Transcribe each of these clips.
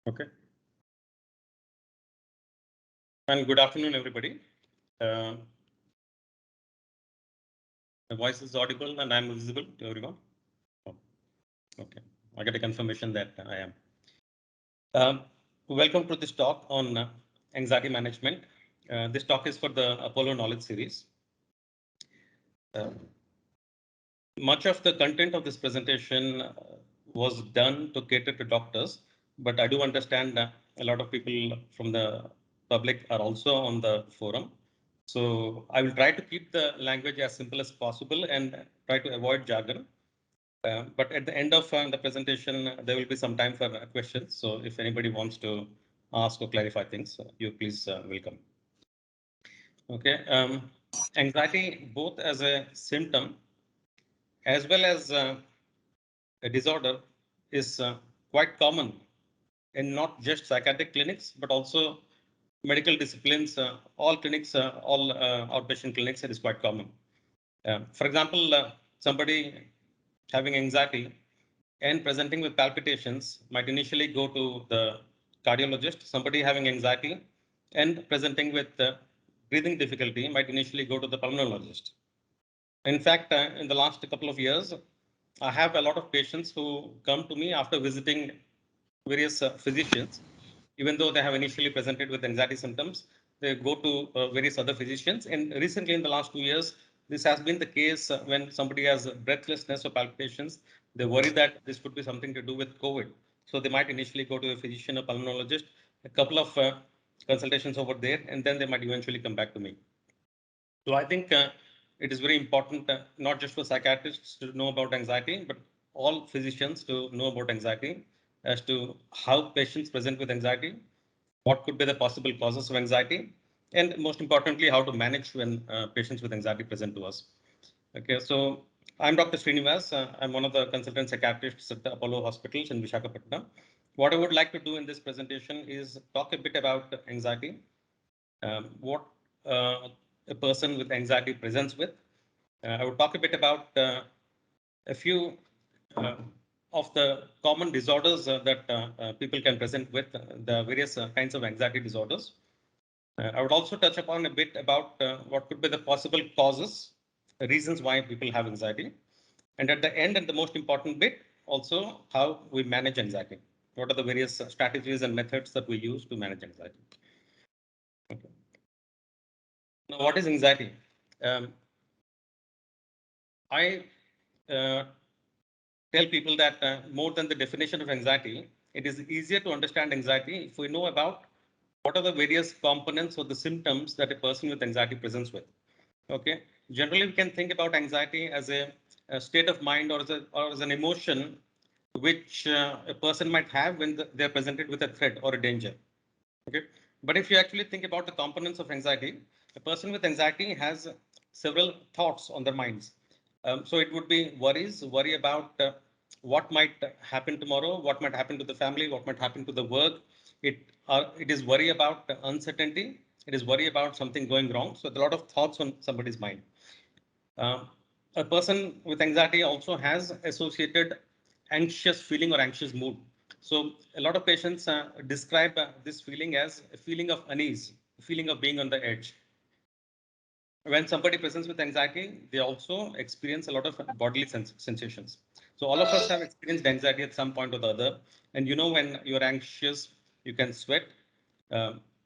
Okay. And good afternoon, everybody. Uh, the voice is audible and I'm visible to everyone. Oh, okay. I get a confirmation that I am. Um, Welcome to this talk on anxiety management. This talk is for the Apollo Knowledge Series. Uh, Much of the content of this presentation was done to cater to doctors, but I do understand a lot of people from the public are also on the forum. So I will try to keep the language as simple as possible and try to avoid jargon. But at the end of the presentation, there will be some time for questions. So if anybody wants to ask or clarify things, you please welcome. Okay. Anxiety, both as a symptom as well as a disorder, is quite common in not just psychiatric clinics, but also medical disciplines, all clinics, all outpatient clinics, it is quite common. For example, somebody having anxiety and presenting with palpitations might initially go to the cardiologist. Somebody having anxiety and presenting with breathing difficulty might initially go to the pulmonologist. In fact, in the last couple of years, I have a lot of patients who come to me after visiting various physicians. Even though they have initially presented with anxiety symptoms, they go to various other physicians. And recently, in the last 2 years, this has been the case when somebody has breathlessness or palpitations. They worry that this could be something to do with COVID. So they might initially go to a physician or pulmonologist, a couple of consultations over there, and then they might eventually come back to me. So I think it is very important, not just for psychiatrists to know about anxiety, but all physicians to know about anxiety as to how patients present with anxiety, what could be the possible causes of anxiety, and most importantly, how to manage when patients with anxiety present to us. Okay, so I'm Dr. Srinivas. I'm one of the consultant psychiatrists at the Apollo Hospitals in Visakhapatnam. What I would like to do in this presentation is talk a bit about anxiety, what a person with anxiety presents with. I will talk a bit about a few uh, of the common disorders that people can present with, the various kinds of anxiety disorders. I would also touch upon a bit about what could be the possible causes, reasons why people have anxiety. And at the end, and the most important bit, also how we manage anxiety. What are the various strategies and methods that we use to manage anxiety? Okay. Now, what is anxiety? Um, I uh, tell people that more than the definition of anxiety, it is easier to understand anxiety if we know about what are the various components or the symptoms that a person with anxiety presents with. Okay. Generally, we can think about anxiety as a state of mind or as an emotion which a person might have when they're presented with a threat or a danger. Okay. But if you actually think about the components of anxiety, a person with anxiety has several thoughts on their minds. So it would be worry about what might happen tomorrow, what might happen to the family, what might happen to the work. It is worry about uncertainty. It is worry about something going wrong. So a lot of thoughts on somebody's mind. Uh, a person with anxiety also has associated anxious feeling or anxious mood. So a lot of patients describe this feeling as a feeling of unease, a feeling of being on the edge. When somebody presents with anxiety, they also experience a lot of bodily sensations. So all of us have experienced anxiety at some point or the other. And you know, when you're anxious, you can sweat,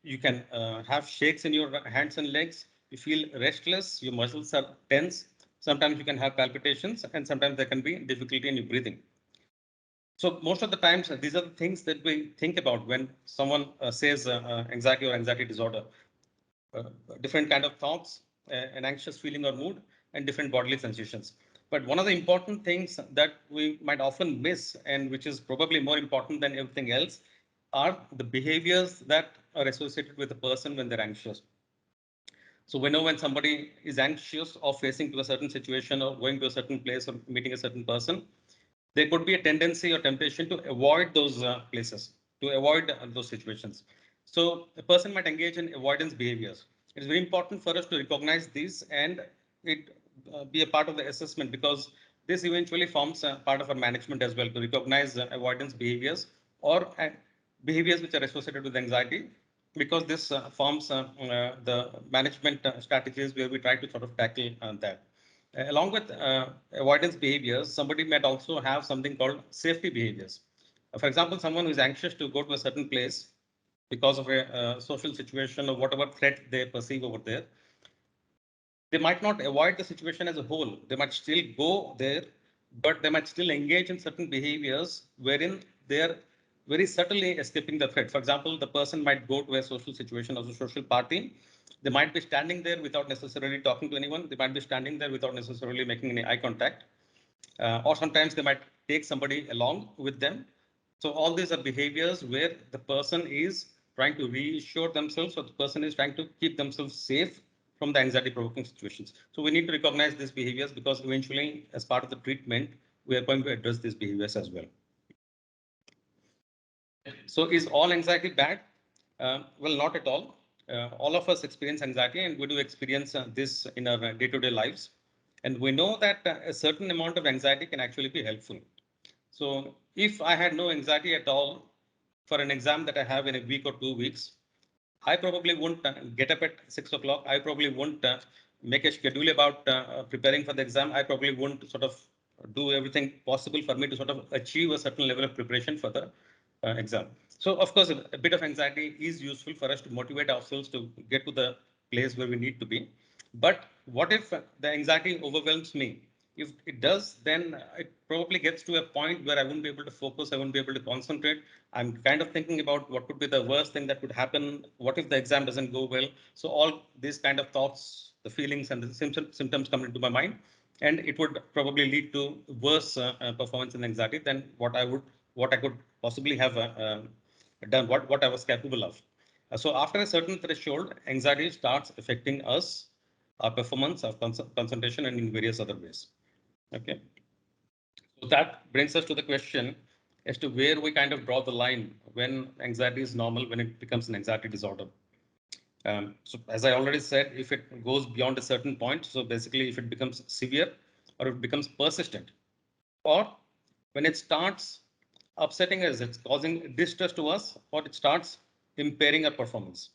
you can have shakes in your hands and legs, you feel restless, your muscles are tense. Sometimes you can have palpitations, and sometimes there can be difficulty in your breathing. So most of the times, these are the things that we think about when someone says anxiety or anxiety disorder. Uh, Different kind of thoughts, an anxious feeling or mood, and different bodily sensations. But one of the important things that we might often miss, and which is probably more important than everything else, are the behaviors that are associated with a person when they're anxious. So we know when somebody is anxious or facing to a certain situation or going to a certain place or meeting a certain person, there could be a tendency or temptation to avoid those places, to avoid those situations. So a person might engage in avoidance behaviors. It's very important for us to recognize these and it be a part of the assessment, because this eventually forms a part of our management as well, to recognize avoidance behaviors or behaviors which are associated with anxiety, because this forms the management strategies where we try to sort of tackle that. Along with avoidance behaviors, somebody might also have something called safety behaviors. For example, someone who is anxious to go to a certain place because of a social situation or whatever threat they perceive over there, they might not avoid the situation as a whole. They might still go there, but they might still engage in certain behaviors wherein they are very subtly escaping the threat. For example, the person might go to a social situation or a social party. They might be standing there without necessarily talking to anyone. They might be standing there without necessarily making any eye contact. Or sometimes they might take somebody along with them. So all these are behaviors where the person is trying to reassure themselves, or the person is trying to keep themselves safe from the anxiety provoking situations. So we need to recognize these behaviors, because eventually, as part of the treatment, we are going to address these behaviors as well. So is all anxiety bad? Well, not at all. All of us experience anxiety, and we do experience this in our day-to-day lives. And we know that a certain amount of anxiety can actually be helpful. So if I had no anxiety at all for an exam that I have in a week or 2 weeks, I probably won't get up at 6 o'clock. I probably won't make a schedule about preparing for the exam. I probably won't sort of do everything possible for me to sort of achieve a certain level of preparation for the exam. So, of course, a bit of anxiety is useful for us to motivate ourselves to get to the place where we need to be. But what if the anxiety overwhelms me? If it does, then it probably gets to a point where I won't be able to focus, I won't be able to concentrate. I'm kind of thinking about what could be the worst thing that could happen. What if the exam doesn't go well? So all these kind of thoughts, the feelings and the symptoms come into my mind, and it would probably lead to worse performance and anxiety than what I could possibly have done, what I was capable of. So after a certain threshold, anxiety starts affecting us, our performance, our concentration, and in various other ways. Okay. So that brings us to the question as to where we kind of draw the line when anxiety is normal, when it becomes an anxiety disorder. So as I already said, if it goes beyond a certain point, so basically if it becomes severe or it becomes persistent, or when it starts upsetting us, it's causing distress to us, or it starts impairing our performance.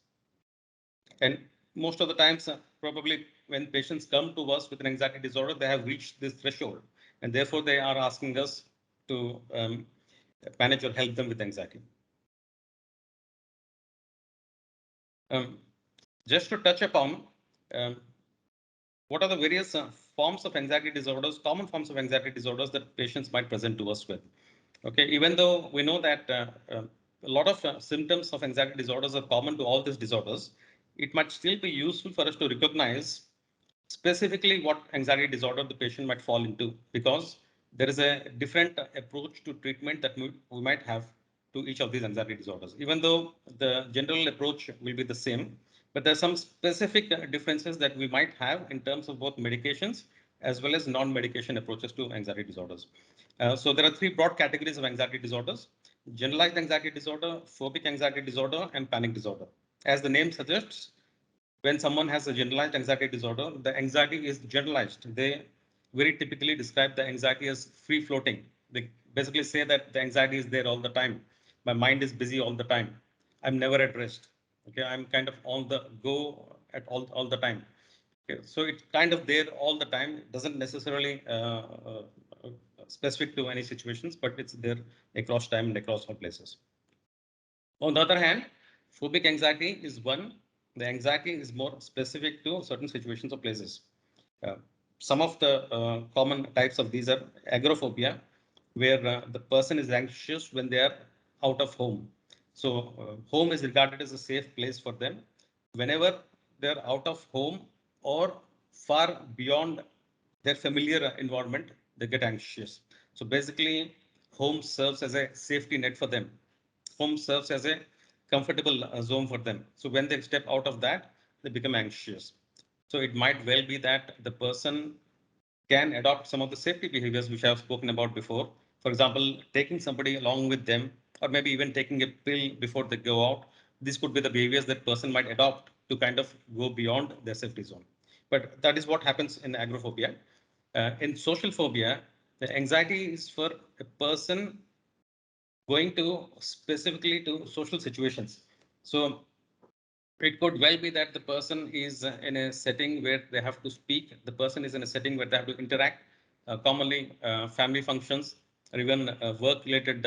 And most of the times, probably when patients come to us with an anxiety disorder, they have reached this threshold, and therefore they are asking us to manage or help them with anxiety. Um, just to touch upon um, what are the various forms of anxiety disorders, common forms of anxiety disorders that patients might present to us with. Okay, even though we know that a lot of symptoms of anxiety disorders are common to all these disorders, it might still be useful for us to recognize specifically what anxiety disorder the patient might fall into, because there is a different approach to treatment that we might have to each of these anxiety disorders. Even though the general approach will be the same, but there are some specific differences that we might have in terms of both medications as well as non-medication approaches to anxiety disorders. So there are three broad categories of anxiety disorders: generalized anxiety disorder, phobic anxiety disorder, and panic disorder. As the name suggests, when someone has a generalized anxiety disorder, the anxiety is generalized. They very typically describe the anxiety as free floating. They basically say that the anxiety is there all the time. My mind is busy all the time. I'm never at rest. Okay, I'm kind of on the go at all the time. Okay, so it's kind of there all the time. It doesn't necessarily specific to any situations, but it's there across time and across all places. On the other hand, phobic anxiety is one. The anxiety is more specific to certain situations or places. Uh, some of the common types of these are agoraphobia, where the person is anxious when they are out of home. So, home is regarded as a safe place for them. Whenever they're out of home or far beyond their familiar environment, they get anxious. So, basically, home serves as a safety net for them. Home serves as a comfortable zone for them. So, when they step out of that, they become anxious. So it might well be that the person can adopt some of the safety behaviors which I have spoken about before. For example, taking somebody along with them, or maybe even taking a pill before they go out. This could be the behaviors that person might adopt to kind of go beyond their safety zone. But that is what happens in agoraphobia. In social phobia, the anxiety is for a person going to specifically to social situations. So it could well be that the person is in a setting where they have to speak. The person is in a setting where they have to interact, commonly family functions or even work-related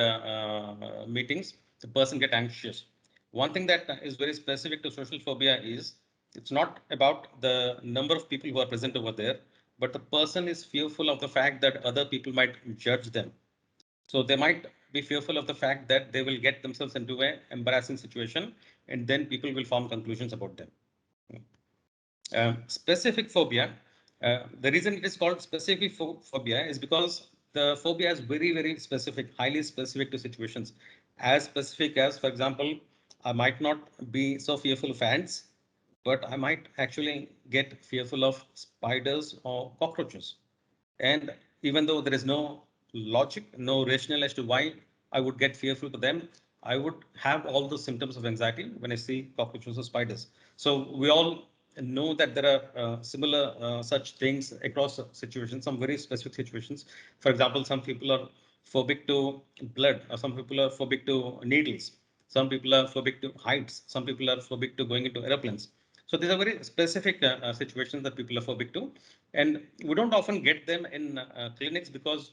meetings. The person get anxious. One thing that is very specific to social phobia is it's not about the number of people who are present over there, but the person is fearful of the fact that other people might judge them. So they might be fearful of the fact that they will get themselves into an embarrassing situation and then people will form conclusions about them. Specific phobia, the reason it is called specific phobia is because the phobia is very, very specific, highly specific to situations. As specific as, for example, I might not be so fearful of ants, but I might actually get fearful of spiders or cockroaches. And even though there is no logic, no rationale as to why I would get fearful to them, I would have all the symptoms of anxiety when I see cockroaches or spiders. So we all know that there are similar such things across situations, some very specific situations. For example, some people are phobic to blood, or some people are phobic to needles. Some people are phobic to heights. Some people are phobic to going into airplanes. So these are very specific situations that people are phobic to. And we don't often get them in clinics because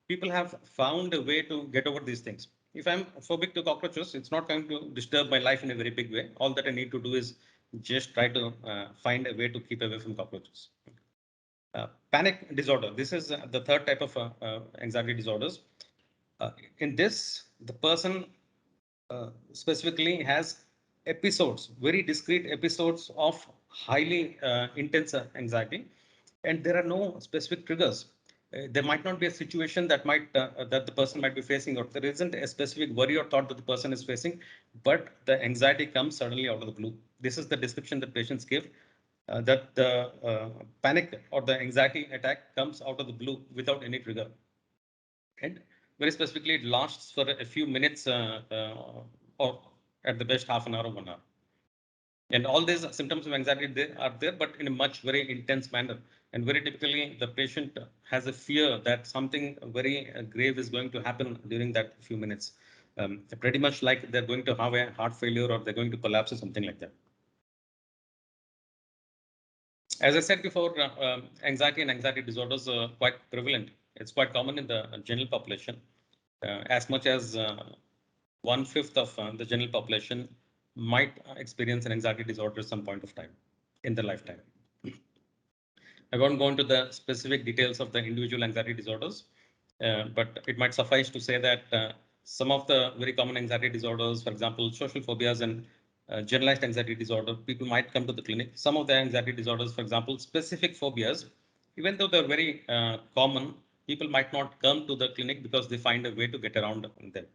people have found a way to get over these things. If I'm phobic to cockroaches, it's not going to disturb my life in a very big way. All that I need to do is just try to find a way to keep away from cockroaches. Panic disorder. This is the third type of anxiety disorders. Uh, in this, the person specifically has episodes, very discrete episodes of highly intense anxiety, and there are no specific triggers. There might not be a situation that that the person might be facing, or there isn't a specific worry or thought that the person is facing, but the anxiety comes suddenly out of the blue. This is the description that patients give. That the panic or the anxiety attack comes out of the blue without any trigger. And very specifically, it lasts for a few minutes or at the best half an hour or 1 hour. And all these symptoms of anxiety they are there, but in a much very intense manner. And very typically, the patient has a fear that something very grave is going to happen during that few minutes. Pretty much like they're going to have a heart failure or they're going to collapse or something like that. As I said before, anxiety and anxiety disorders are quite prevalent. It's quite common in the general population. As much as 1/5 of the general population might experience an anxiety disorder at some point of time in their lifetime. I won't go into the specific details of the individual anxiety disorders, but it might suffice to say that some of the very common anxiety disorders, for example, social phobias and generalized anxiety disorder, people might come to the clinic. Some of the anxiety disorders, for example, specific phobias, even though they're very common, people might not come to the clinic because they find a way to get around them.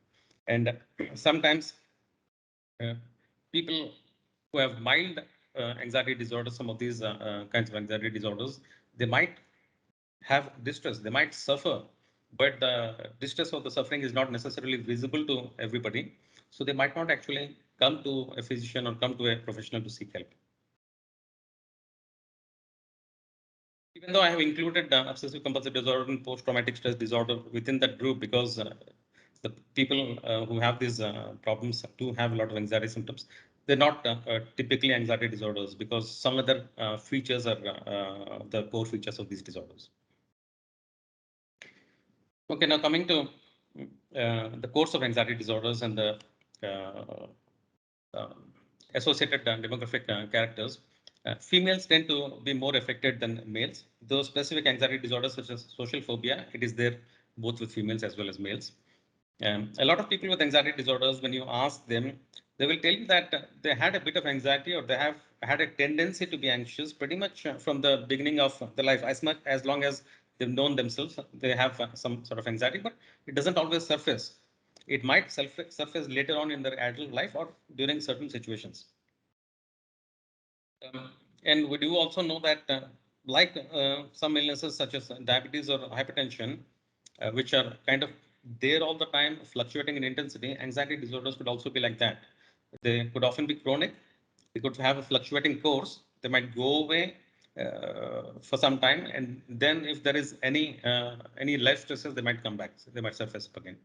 And sometimes uh, people who have mild anxiety disorders, some of these kinds of anxiety disorders, they might have distress, they might suffer, but the distress or the suffering is not necessarily visible to everybody. So they might not actually come to a physician or come to a professional to seek help. Even though I have included obsessive compulsive disorder and post-traumatic stress disorder within that group because the people who have these problems do have a lot of anxiety symptoms. They're not typically anxiety disorders because some other features are the core features of these disorders. Okay, now coming to the course of anxiety disorders and the uh, uh, associated demographic characters, females tend to be more affected than males. Those specific anxiety disorders such as social phobia, it is there both with females as well as males. A lot of people with anxiety disorders, when you ask them, they will tell you that they had a bit of anxiety or they have had a tendency to be anxious pretty much from the beginning of the life. As much as long as they've known themselves, they have some sort of anxiety, but it doesn't always surface. It might surface later on in their adult life or during certain situations. Um, and we do also know that, like some illnesses such as diabetes or hypertension, which are kind of there all the time, fluctuating in intensity, anxiety disorders could also be like that. They could often be chronic. They could have a fluctuating course. They might go away for some time, and then if there is any life stresses, they might come back. So they might surface up again.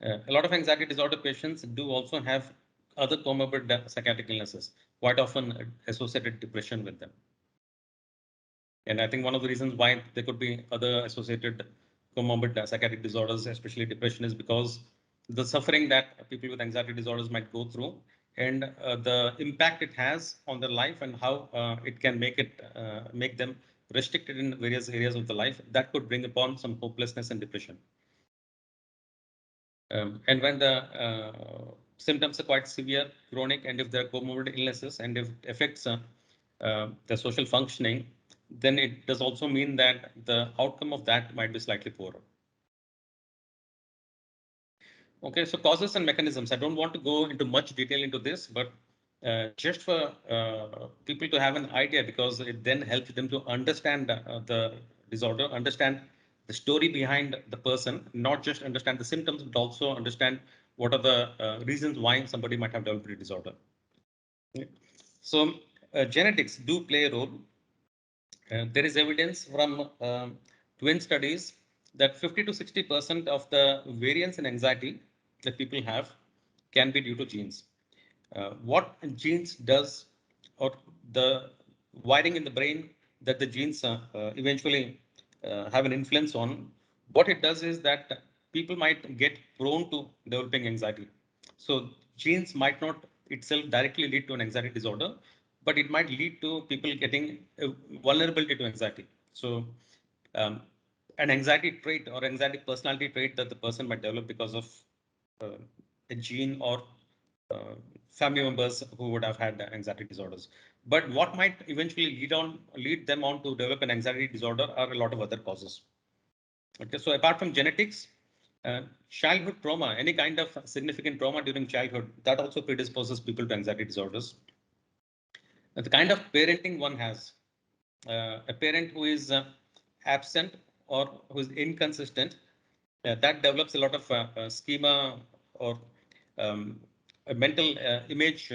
A lot of anxiety disorder patients do also have other comorbid psychiatric illnesses, quite often associated depression with them. And I think one of the reasons why there could be other associated comorbid psychiatric disorders, especially depression, is because the suffering that people with anxiety disorders might go through and the impact it has on their life and how it can make them restricted in various areas of the life that could bring upon some hopelessness and depression. And when the symptoms are quite severe, chronic, and if there are comorbid illnesses and if it affects the social functioning, then it does also mean that the outcome of that might be slightly poorer. Okay, so causes and mechanisms. I don't want to go into much detail into this, but just for people to have an idea, because it then helps them to understand the disorder, understand the story behind the person, not just understand the symptoms, but also understand what are the reasons why somebody might have developed a disorder. Okay. So genetics do play a role. There is evidence from twin studies that 50 to 60% of the variance in anxiety that people have can be due to genes. What genes does, or the wiring in the brain that the genes eventually have an influence on, what it does is that people might get prone to developing anxiety. So genes might not itself directly lead to an anxiety disorder, but it might lead to people getting vulnerability to anxiety. So um, an anxiety trait or anxiety personality trait that the person might develop because of uh, a gene or uh, family members who would have had anxiety disorders. But what might eventually lead them on to develop an anxiety disorder are a lot of other causes. Okay, so apart from genetics, childhood trauma, any kind of significant trauma during childhood, that also predisposes people to anxiety disorders. The kind of parenting one has, a parent who is absent or who is inconsistent, that develops a lot of schema or a mental image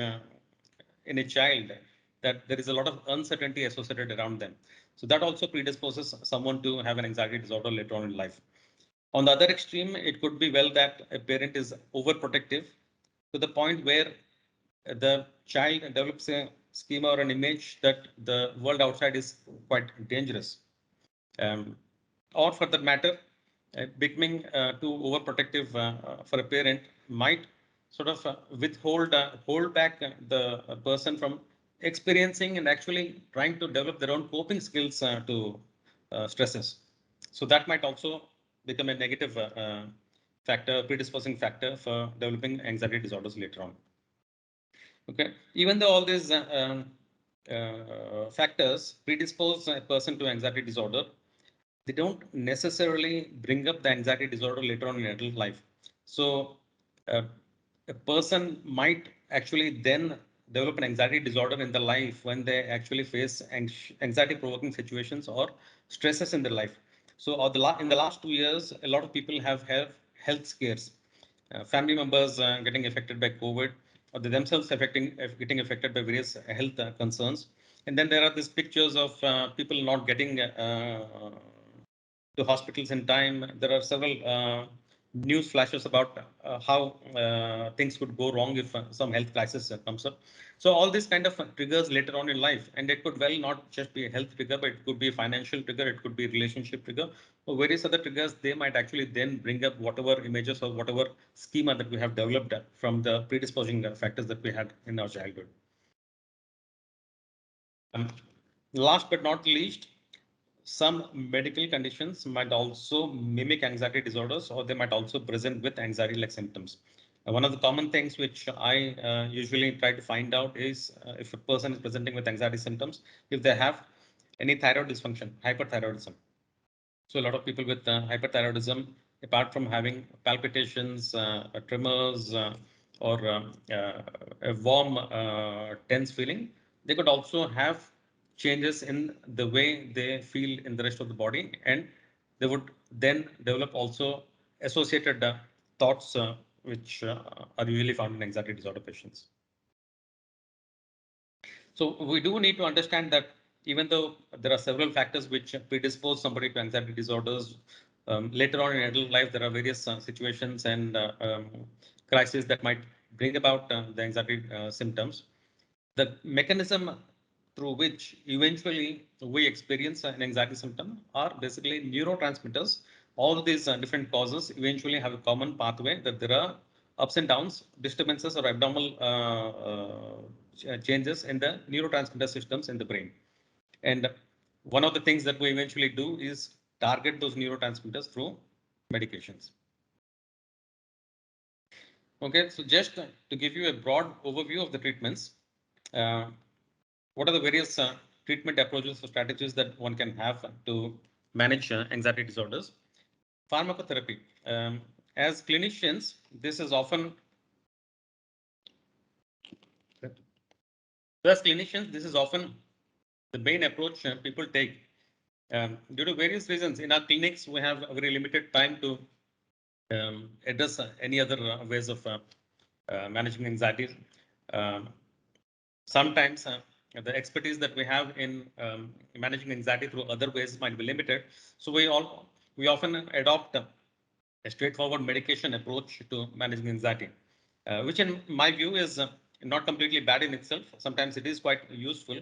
in a child, that there is a lot of uncertainty associated around them. So that also predisposes someone to have an anxiety disorder later on in life. On the other extreme, it could be well that a parent is overprotective to the point where the child develops a schema or an image that the world outside is quite dangerous. Um, or for that matter, becoming too overprotective for a parent might sort of hold back the person from experiencing and actually trying to develop their own coping skills to stresses. So that might also become a negative factor, predisposing factor for developing anxiety disorders later on. Okay, even though all these factors predispose a person to anxiety disorder, they don't necessarily bring up the anxiety disorder later on in adult life. So uh, a person might actually then develop an anxiety disorder in the life when they actually face anxiety provoking situations or stresses in their life. So in the last 2 years, a lot of people have health scares, family members getting affected by COVID, or they themselves getting affected by various health concerns. And then there are these pictures of people not getting to hospitals in time. There are several news flashes about how things could go wrong if some health crisis comes up. So all these kind of triggers later on in life, and it could well not just be a health trigger, but it could be a financial trigger, it could be a relationship trigger, or various other triggers. They might actually then bring up whatever images or whatever schema that we have developed from the predisposing factors that we had in our childhood. Um, Last but not least, some medical conditions might also mimic anxiety disorders, or they might also present with anxiety-like symptoms. One of the common things which I usually try to find out is if a person is presenting with anxiety symptoms, if they have any thyroid dysfunction, hyperthyroidism. So a lot of people with hyperthyroidism, apart from having palpitations, tremors, or a warm, tense feeling, they could also have changes in the way they feel in the rest of the body, and they would then develop also associated thoughts, which are usually found in anxiety disorder patients. So we do need to understand that even though there are several factors which predispose somebody to anxiety disorders, Later on in adult life, there are various situations and crises that might bring about the anxiety symptoms. The mechanism through which eventually we experience an anxiety symptom are basically neurotransmitters. All these different causes eventually have a common pathway that there are ups and downs, disturbances or abnormal changes in the neurotransmitter systems in the brain. And one of the things that we eventually do is target those neurotransmitters through medications. Okay, so just to give you a broad overview of the treatments, uh, what are the various treatment approaches or strategies that one can have to manage anxiety disorders? Pharmacotherapy. As clinicians, this is often, as clinicians, this is often the main approach people take. Due to various reasons, in our clinics, we have a very limited time to address any other ways of managing anxiety. Um, Sometimes the expertise that we have in managing anxiety through other ways might be limited. So we often adopt a straightforward medication approach to managing anxiety, which in my view is not completely bad in itself. Sometimes it is quite useful,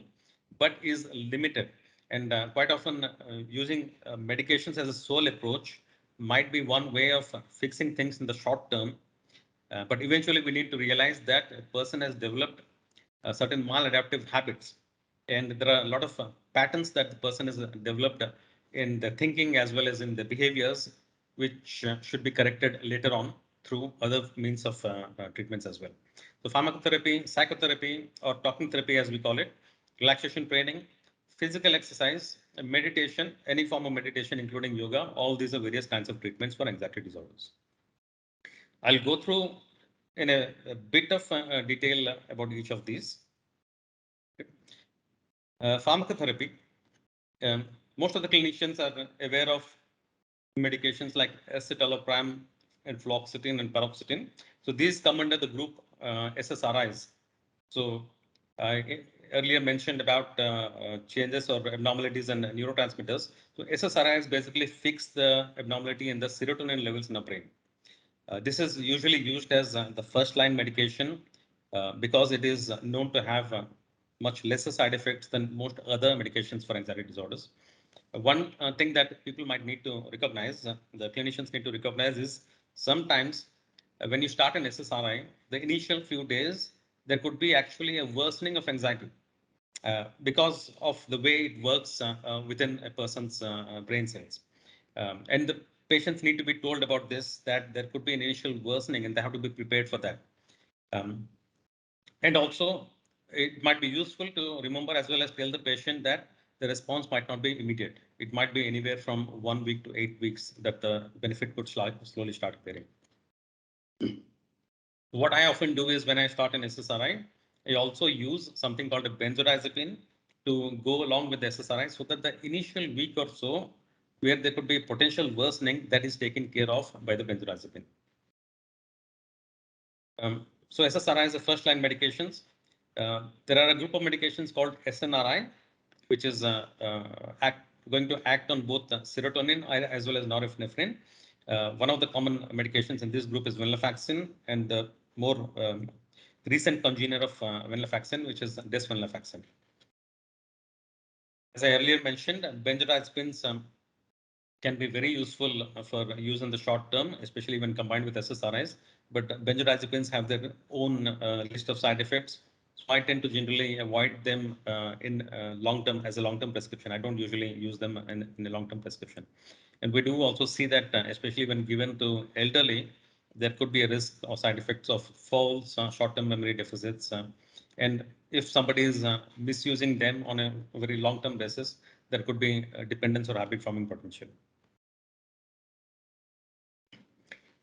but is limited. And quite often using medications as a sole approach might be one way of fixing things in the short term. But eventually we need to realize that a person has developed certain maladaptive habits. And there are a lot of patterns that the person has developed in the thinking as well as in the behaviors, which should be corrected later on through other means of treatments as well. So pharmacotherapy, psychotherapy, or talking therapy as we call it, relaxation training, physical exercise, meditation, any form of meditation, including yoga, all these are various kinds of treatments for anxiety disorders. I'll go through in a bit of detail about each of these. Pharmacotherapy. Most of the clinicians are aware of medications like escitalopram and fluoxetine and paroxetine. So these come under the group SSRIs. So I earlier mentioned about changes or abnormalities in neurotransmitters. So SSRIs basically fix the abnormality in the serotonin levels in the brain. This is usually used as the first line medication because it is known to have much lesser side effects than most other medications for anxiety disorders. One thing that people might need to recognize, the clinicians need to recognize is sometimes when you start an SSRI, the initial few days, there could be actually a worsening of anxiety because of the way it works within a person's brain cells. And the patients need to be told about this, that there could be an initial worsening and they have to be prepared for that. Um, and also, it might be useful to remember as well as tell the patient that the response might not be immediate. It might be anywhere from 1 week to 8 weeks that the benefit could slowly start appearing. What I often do is when I start an SSRI, I also use something called a benzodiazepine to go along with the SSRI so that the initial week or so where there could be potential worsening that is taken care of by the benzodiazepine. So SSRI is the first line medications. There are a group of medications called SNRI, which is going to act on both serotonin as well as norepinephrine. One of the common medications in this group is venlafaxine, and the more recent congener of venlafaxine, which is desvenlafaxine. As I earlier mentioned, benzodiazepines can be very useful for use in the short term, especially when combined with SSRIs. But benzodiazepines have their own list of side effects. So I tend to generally avoid them in long term as a long term prescription. I don't usually use them in a long term prescription. And we do also see that, especially when given to elderly, there could be a risk or side effects of falls, short term memory deficits. And if somebody is misusing them on a very long term basis, there could be dependence or habit forming potential.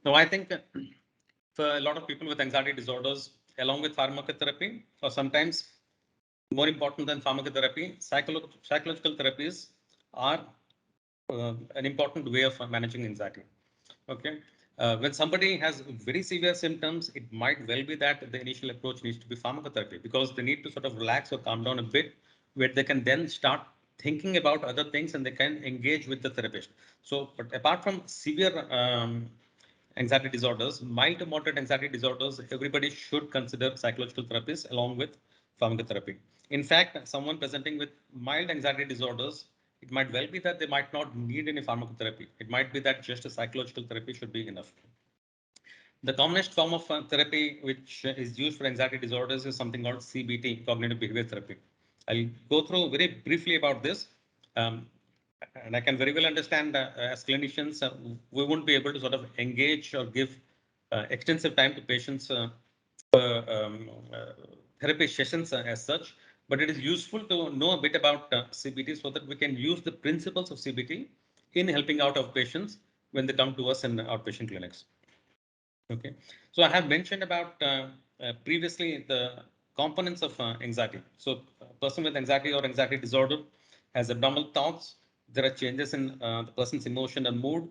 So I think for a lot of people with anxiety disorders, along with pharmacotherapy, or sometimes more important than pharmacotherapy, psychological therapies are an important way of managing anxiety. Okay. When somebody has very severe symptoms, it might well be that the initial approach needs to be pharmacotherapy because they need to sort of relax or calm down a bit, where they can then start thinking about other things and they can engage with the therapist. So, but apart from severe anxiety disorders, mild to moderate anxiety disorders, everybody should consider psychological therapies along with pharmacotherapy. In fact, someone presenting with mild anxiety disorders, it might well be that they might not need any pharmacotherapy. It might be that just a psychological therapy should be enough. The commonest form of therapy which is used for anxiety disorders is something called CBT, cognitive behavior therapy. I'll go through very briefly about this. Um, and I can very well understand as clinicians, we won't be able to sort of engage or give extensive time to patients therapy sessions as such, but it is useful to know a bit about CBT so that we can use the principles of CBT in helping out of patients when they come to us in outpatient clinics. Okay, so I have mentioned about previously the components of anxiety. So, a person with anxiety or anxiety disorder has abnormal thoughts. There are changes in the person's emotion and mood.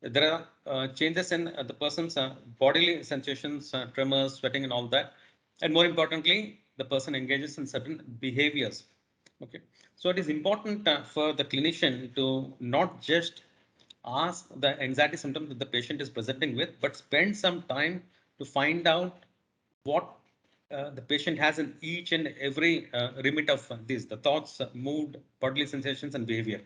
There are changes in the person's bodily sensations, tremors, sweating, and all that. And more importantly, the person engages in certain behaviors. Okay, so it is important for the clinician to not just ask the anxiety symptoms that the patient is presenting with, but spend some time to find out what the patient has in each and every remit of these, the thoughts, mood, bodily sensations, and behavior.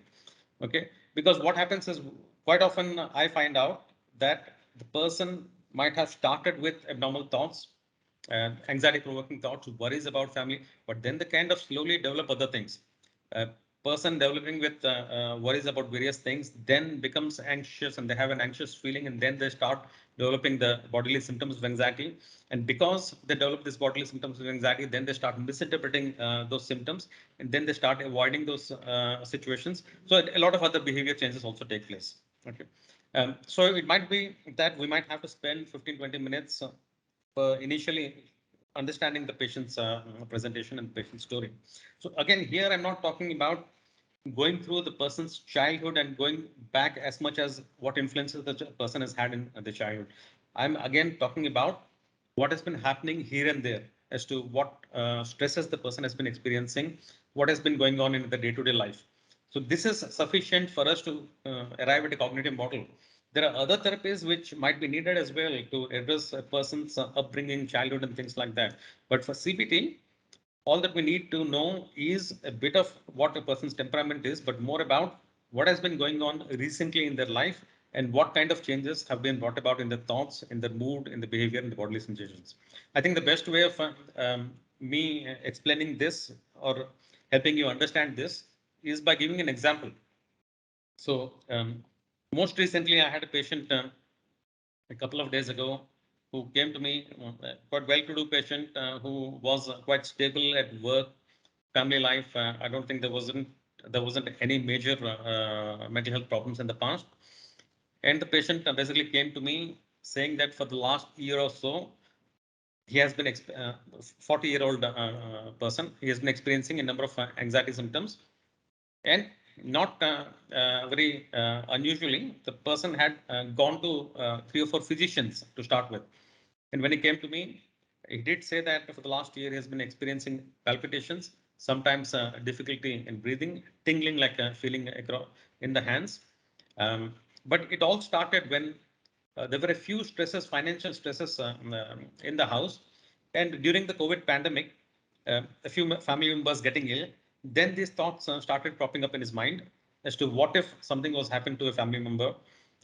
Okay, because what happens is quite often I find out that the person might have started with abnormal thoughts, anxiety provoking thoughts, worries about family, but then they kind of slowly develop other things. A person developing with worries about various things then becomes anxious and they have an anxious feeling, and then they start developing the bodily symptoms of anxiety. And because they develop these bodily symptoms of anxiety, then they start misinterpreting those symptoms, and then they start avoiding those situations. So a lot of other behavior changes also take place. Okay. So it might be that we might have to spend 15-20 minutes initially understanding the patient's presentation and patient story. So again, here I'm not talking about going through the person's childhood and going back as much as what influences the person has had in the childhood. I'm again talking about what has been happening here and there as to what stresses the person has been experiencing, what has been going on in the day-to-day life. So this is sufficient for us to arrive at a cognitive model. There are other therapies which might be needed as well to address a person's upbringing, childhood, and things like that. But for CBT, all that we need to know is a bit of what a person's temperament is, but more about what has been going on recently in their life and what kind of changes have been brought about in their thoughts, in their mood, in the behavior, in the bodily sensations. I think the best way of me explaining this or helping you understand this is by giving an example. So, most recently, I had a patient a couple of days ago who came to me, quite well-to-do patient who was quite stable at work, family life. I don't think there wasn't any major mental health problems in the past. And the patient basically came to me saying that for the last year or so, he has been 40-year-old person. He has been experiencing a number of anxiety symptoms, and not very unusually, the person had gone to 3 or 4 physicians to start with. And when he came to me, he did say that for the last year, he has been experiencing palpitations, sometimes difficulty in breathing, tingling like a feeling in the hands. Um, but it all started when there were a few stresses, financial stresses in the house. And during the COVID pandemic, a few family members getting ill, then these thoughts started popping up in his mind as to what if something was happened to a family member,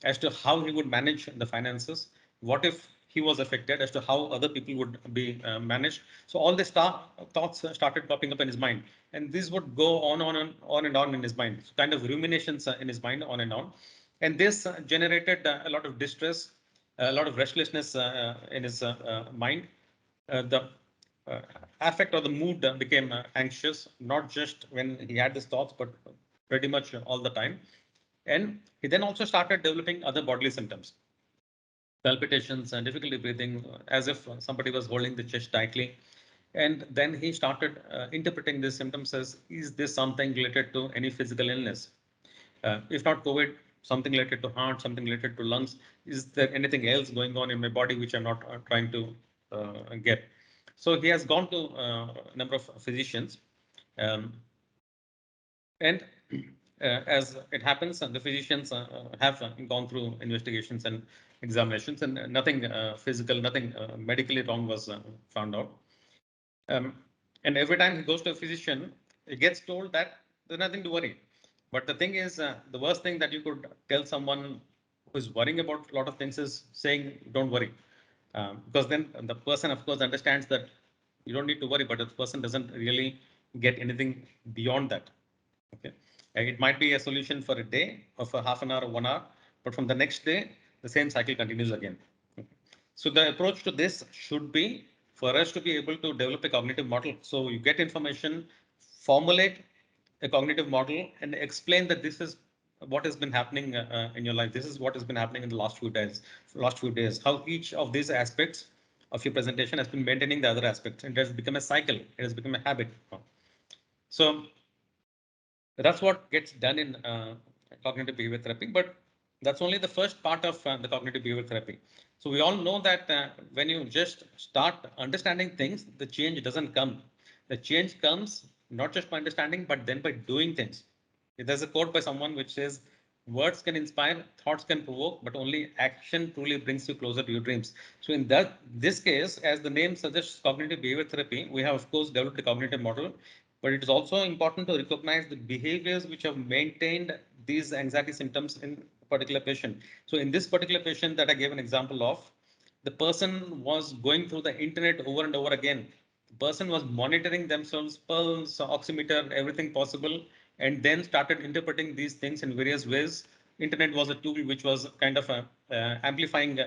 as to how he would manage the finances, what if he was affected, as to how other people would be managed. So all these thoughts started popping up in his mind, and this would go on and on in his mind, so kind of ruminations in his mind on and on. And this generated a lot of distress, a lot of restlessness in his mind. The uh, affect or the mood became anxious, not just when he had these thoughts, but pretty much all the time. And he then also started developing other bodily symptoms, palpitations and difficulty breathing, as if somebody was holding the chest tightly. And then he started interpreting these symptoms as, is this something related to any physical illness? If not COVID, something related to heart, something related to lungs. Is there anything else going on in my body which I'm not trying to get? So he has gone to a number of physicians, um, and as it happens, the physicians have gone through investigations and examinations, and nothing physical, nothing medically wrong was found out. Um, and every time he goes to a physician, he gets told that there's nothing to worry. But the thing is, the worst thing that you could tell someone who is worrying about a lot of things is saying, don't worry. Because then the person, of course, understands that you don't need to worry, but the person doesn't really get anything beyond that. Okay. It might be a solution for a day or for half an hour or 1 hour, but from the next day, the same cycle continues again. Okay. So the approach to this should be for us to be able to develop a cognitive model. So you get information, formulate a cognitive model, and explain that this is what has been happening in your life. This is what has been happening in the last few days. How each of these aspects of your presentation has been maintaining the other aspects, and it has become a cycle. It has become a habit. So that's what gets done in cognitive behavior therapy, but that's only the first part of the cognitive behavior therapy. So we all know that when you just start understanding things, the change doesn't come. The change comes not just by understanding, but then by doing things. There's a quote by someone which says, words can inspire, thoughts can provoke, but only action truly brings you closer to your dreams. So in this case, as the name suggests, cognitive behavior therapy, we have of course developed a cognitive model, but it is also important to recognize the behaviors which have maintained these anxiety symptoms in a particular patient. So in this particular patient that I gave an example of, the person was going through the internet over and over again. The person was monitoring themselves, pulse, oximeter, everything possible, and then started interpreting these things in various ways. Internet was a tool which was kind of amplifying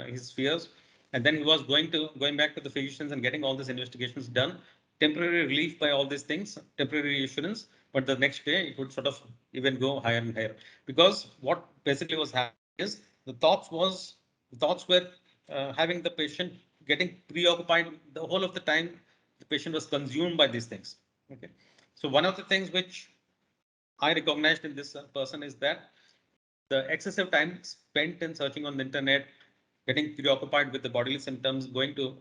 his fears, and then he was going back to the physicians and getting all these investigations done. Temporary relief by all these things, temporary reassurance, but the next day it would sort of even go higher and higher, because what basically was happening is the thoughts were having the patient getting preoccupied the whole of the time. The patient was consumed by these things. Okay, so one of the things which I recognized in this person is that the excessive time spent in searching on the internet, getting preoccupied with the bodily symptoms, going to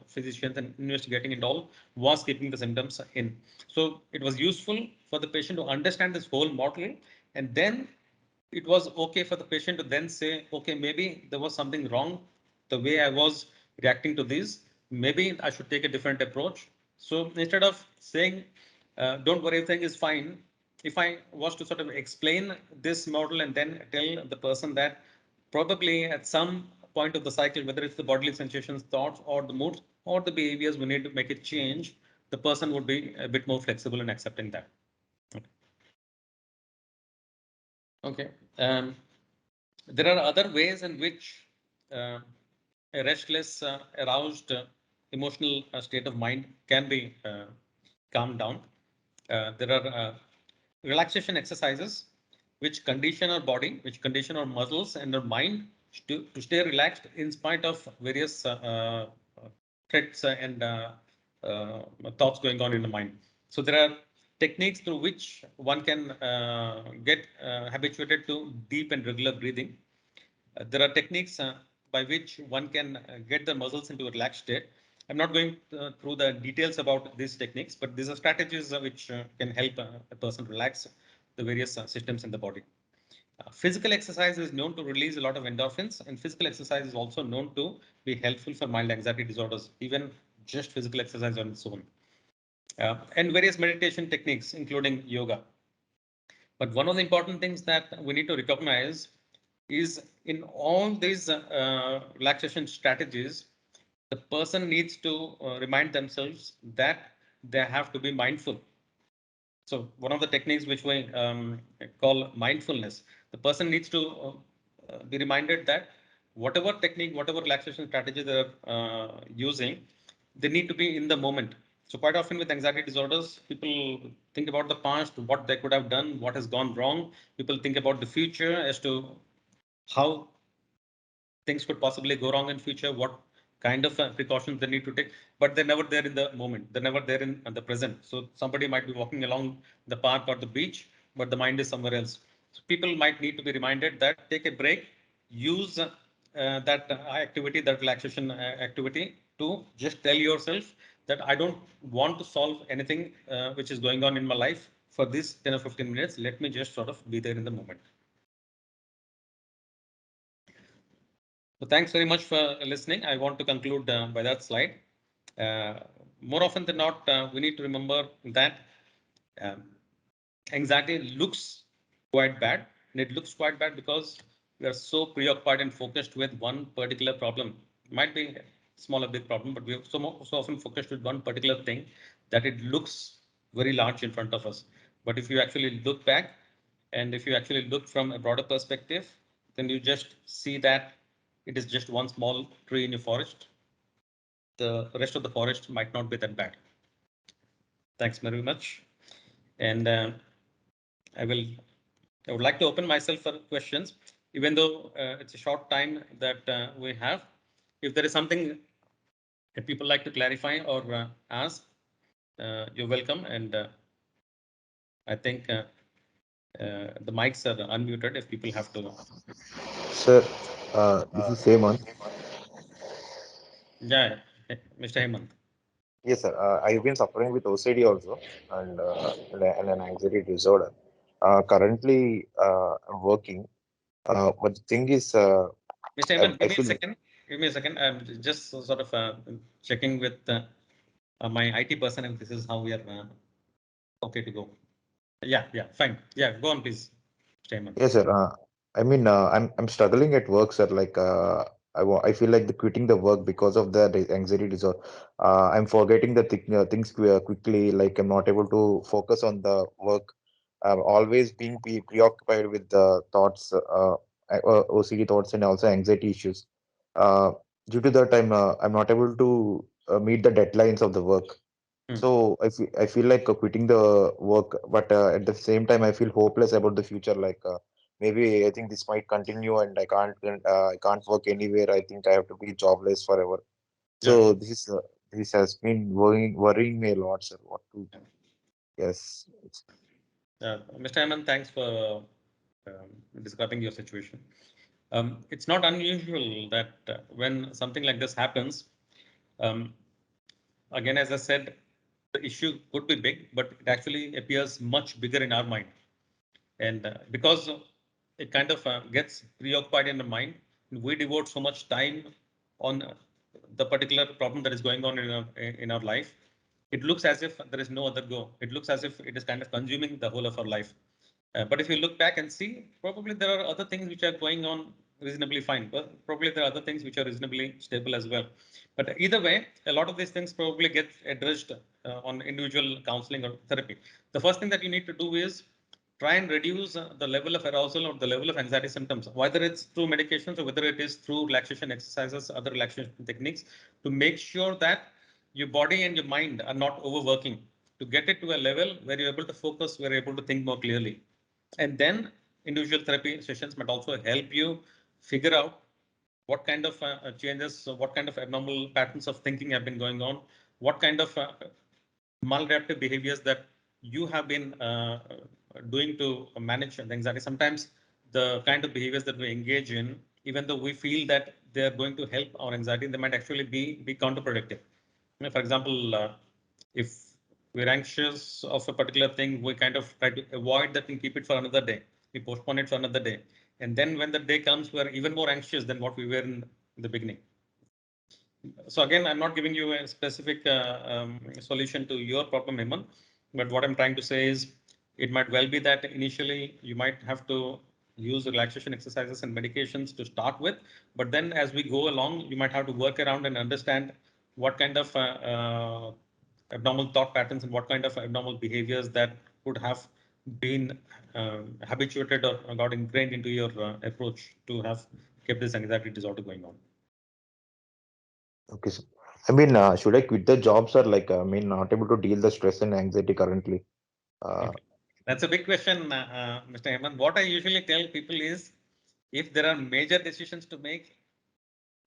physicians and investigating it all, was keeping the symptoms in. So it was useful for the patient to understand this whole model, and then it was okay for the patient to then say, okay, maybe there was something wrong the way I was reacting to this. Maybe I should take a different approach. So instead of saying, don't worry, everything is fine, if I was to sort of explain this model and then tell the person that probably at some point of the cycle, whether it's the bodily sensations, thoughts, or the moods, or the behaviors, we need to make it change, the person would be a bit more flexible in accepting that. Okay. Okay. There are other ways in which uh, a restless, aroused, emotional state of mind can be calmed down. There are relaxation exercises which condition our body, which condition our muscles and our mind to stay relaxed in spite of various threats and thoughts going on in the mind. So there are techniques through which one can get habituated to deep and regular breathing. There are techniques by which one can get the muscles into a relaxed state. I'm not going through the details about these techniques, but these are strategies which can help a person relax the various systems in the body. Physical exercise is known to release a lot of endorphins, and physical exercise is also known to be helpful for mild anxiety disorders, even just physical exercise on its own. And various meditation techniques, including yoga. But one of the important things that we need to recognize is in all these relaxation strategies, the person needs to remind themselves that they have to be mindful. So one of the techniques which we call mindfulness, the person needs to be reminded that whatever technique, whatever relaxation strategy they're using, they need to be in the moment. So quite often with anxiety disorders, people think about the past, what they could have done, what has gone wrong. People think about the future as to how things could possibly go wrong in future, what kind of precautions they need to take, but they're never there in the moment. They're never there in the present. So somebody might be walking along the park or the beach, but the mind is somewhere else. So people might need to be reminded that take a break, use that activity, that relaxation activity to just tell yourself that I don't want to solve anything which is going on in my life. for this 10 or 15 minutes, let me just sort of be there in the moment. So thanks very much for listening. I want to conclude by that slide. More often than not, we need to remember that um, anxiety looks quite bad. And it looks quite bad because we are so preoccupied and focused with one particular problem. It might be small or big problem, but we are so often focused with one particular thing that it looks very large in front of us. But if you actually look back and if you actually look from a broader perspective, then you just see that it is just one small tree in your forest. The rest of the forest might not be that bad. Thanks very much. And I will I would like to open myself for questions, even though it's a short time that we have. If there is something that people like to clarify or ask, you're welcome. And I think the mics are unmuted if people have to. Sir, this is Hemant. Yeah, Mr. Hemant. Yes, sir. I've been suffering with OCD also and an anxiety disorder. Currently, I'm working. But the thing is, Mr. Hemant, I give me a feel second. Give me a second. I'm just sort of checking with my IT person if this is how we are okay to go. Yeah, yeah, fine. Yeah, go on, please, Mr. Hemant. yes, sir. I'm struggling at work, sir. Like, I feel like the quitting the work because of the anxiety disorder. I'm forgetting the things quickly. Like, I'm not able to focus on the work. I'm always being preoccupied with the thoughts, OCD thoughts, and also anxiety issues. Uh, Due to that, I'm not able to meet the deadlines of the work. Hmm. So I feel like quitting the work, but at the same time, I feel hopeless about the future. Like maybe I think this might continue, and I can't work anywhere. I think I have to be jobless forever. Yeah. So this has been worrying me a lot, sir. What to? Yes, Mr. Hemant, thanks for describing your situation. It's not unusual that when something like this happens, um, again, as I said, the issue could be big, but it actually appears much bigger in our mind. And because it kind of gets preoccupied in the mind, we devote so much time on the particular problem that is going on in our life. It looks as if there is no other go. It looks as if it is kind of consuming the whole of our life. But if you look back and see, probably there are other things which are going on reasonably fine. But probably there are other things which are reasonably stable as well. But either way, a lot of these things probably get addressed on individual counseling or therapy. The first thing that you need to do is try and reduce the level of arousal or the level of anxiety symptoms, whether it's through medications or whether it is through relaxation exercises, other relaxation techniques, to make sure that your body and your mind are not overworking, to get it to a level where you're able to focus, where you're able to think more clearly. And then individual therapy sessions might also help you figure out what kind of changes, what kind of abnormal patterns of thinking have been going on, what kind of maladaptive behaviors that you have been doing to manage the anxiety. Sometimes the kind of behaviors that we engage in, even though we feel that they are going to help our anxiety, they might actually be counterproductive. For example, if we're anxious of a particular thing, we kind of try to avoid that and keep it for another day. We postpone it for another day. And then when the day comes, we're even more anxious than what we were in the beginning. So again, I'm not giving you a specific solution to your problem, Hemant, but what I'm trying to say is it might well be that initially you might have to use relaxation exercises and medications to start with, but then as we go along, you might have to work around and understand what kind of abnormal thought patterns and what kind of abnormal behaviors that could have been habituated or got ingrained into your approach to have kept this anxiety disorder going on. okay, sir. I mean, should I quit the job, sir? Like, I mean, not able to deal the stress and anxiety currently. Uh, Okay. That's a big question, Mr. Hemant. What I usually tell people is if there are major decisions to make,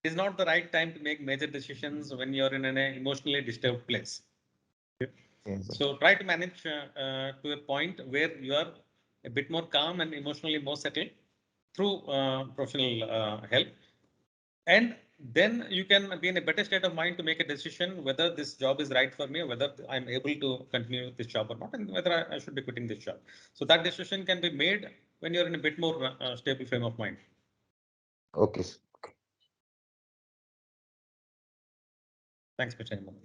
it is not the right time to make major decisions when you're in an emotionally disturbed place. Okay. yes, sir. So try to manage to a point where you are a bit more calm and emotionally more settled through professional help. And then you can be in a better state of mind to make a decision whether this job is right for me, or whether I'm able to continue this job or not, and whether I should be quitting this job. So that decision can be made when you're in a bit more stable frame of mind. Okay. Thanks, Mr. Hemant.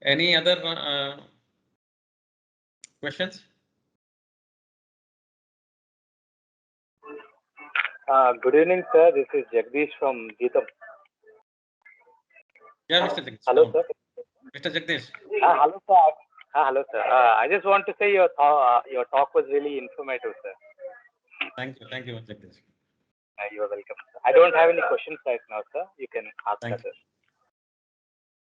Any other questions? Good evening, sir. This is Jagdish from Geetam. Yeah, Mr. Jagdish. Hello, sir. Mr. Jagdish. Hello, sir. Hello, sir. I just want to say your talk was really informative, sir. Thank you, Jagdish. You are welcome, sir. I don't have any questions right now, sir. You can ask others.